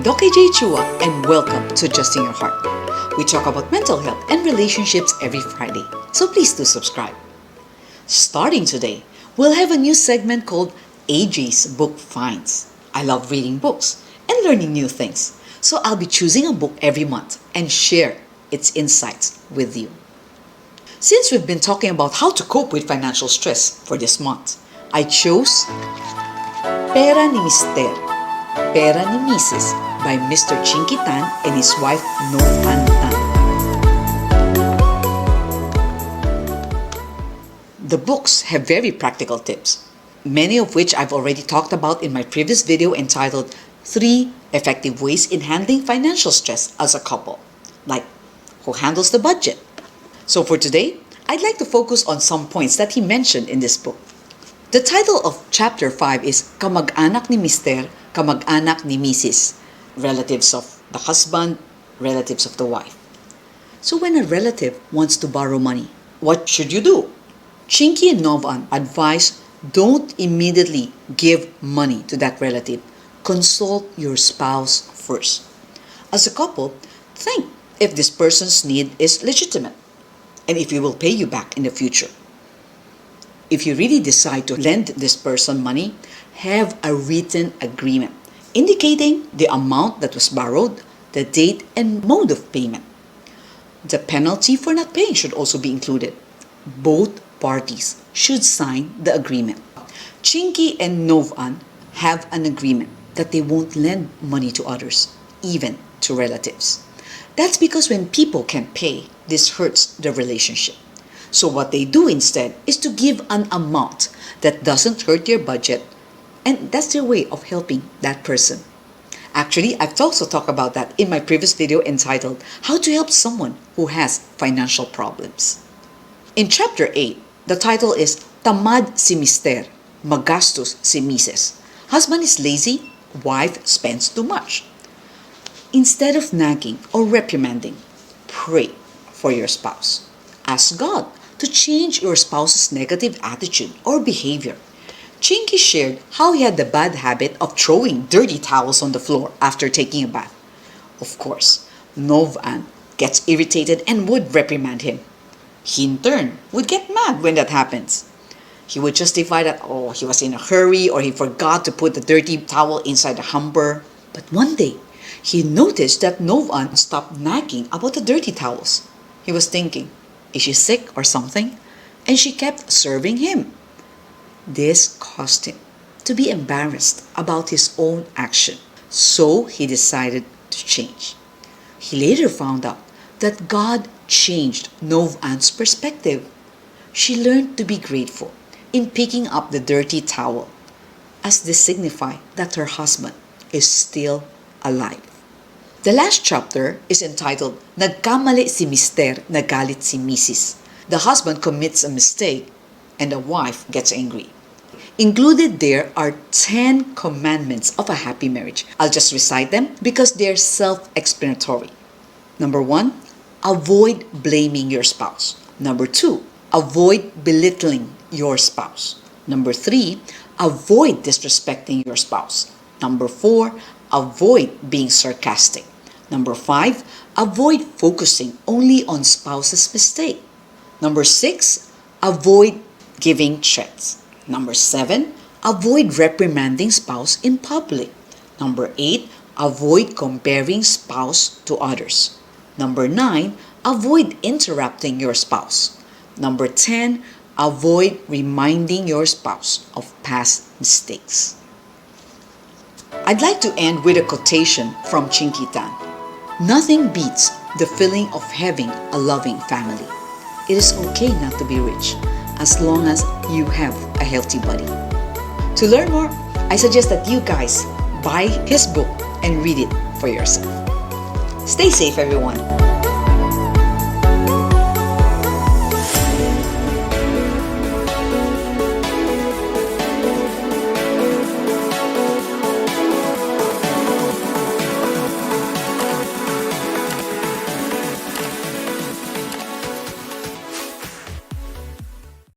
Doc AJ Chua and welcome to Adjusting Your Heart. We talk about mental health and relationships every Friday, so please do subscribe. Starting today, we'll have a new segment called AJ's Book Finds. I love reading books and learning new things, so I'll be choosing a book every month and share its insights with you. Since we've been talking about how to cope with financial stress for this month, I chose Pera ni Pera ni Misis by Mr. Chinkee Tan and his wife Nove Ann Tan. The books have very practical tips, many of which I've already talked about in my previous video entitled 3 Effective Ways in Handling Financial Stress as a Couple, like who handles the budget. So for today, I'd like to focus on some points that he mentioned in this book. The title of Chapter 5 is Kamag-anak ni Mister, Kamag-anak ni Misis, relatives of the husband, relatives of the wife. So when a relative wants to borrow money, what should you do? Chinkee and Nove Ann advise don't immediately give money to that relative. Consult your spouse first. As a couple, think if this person's need is legitimate and if he will pay you back in the future. If you really decide to lend this person money, have a written agreement indicating the amount that was borrowed, the date, and mode of payment. The penalty for not paying should also be included. Both parties should sign the agreement. Chinkee and Nove Ann have an agreement that they won't lend money to others, even to relatives. That's because when people can't pay, this hurts the relationship. So what they do instead is to give an amount that doesn't hurt their budget, and that's their way of helping that person. Actually, I've also talked about that in my previous video entitled How to Help Someone Who Has Financial Problems. In Chapter 8, the title is Tamad si Mister, Magastos si Mises. Husband is lazy, wife spends too much. Instead of nagging or reprimanding, pray for your spouse. Ask God to change your spouse's negative attitude or behavior. Chinkee shared how he had the bad habit of throwing dirty towels on the floor after taking a bath. Of course, Nove Ann gets irritated and would reprimand him. He in turn would get mad when that happens. He would justify that, he was in a hurry or he forgot to put the dirty towel inside the hamper. But one day, he noticed that Nove Ann stopped nagging about the dirty towels. He was thinking, is she sick or something? And she kept serving him. This caused him to be embarrassed about his own action. So he decided to change. He later found out that God changed Nove Ann's perspective. She learned to be grateful in picking up the dirty towel, as this signified that her husband is still alive. The last chapter is entitled Nagkamali si Mister, Nagalit si Misis. The husband commits a mistake and the wife gets angry. Included there are 10 commandments of a happy marriage. I'll just recite them because they're self-explanatory. Number 1, avoid blaming your spouse. Number 2, avoid belittling your spouse. Number 3, avoid disrespecting your spouse. Number 4, avoid being sarcastic. Number 5, avoid focusing only on spouse's mistake. Number 6, avoid giving threats. Number 7, avoid reprimanding spouse in public. Number 8, avoid comparing spouse to others. Number 9, avoid interrupting your spouse. Number 10, avoid reminding your spouse of past mistakes. I'd like to end with a quotation from Chinkee Tan. Nothing beats the feeling of having a loving family. It is okay not to be rich as long as you have a healthy body. To learn more, I suggest that you guys buy his book and read it for yourself. Stay safe, everyone.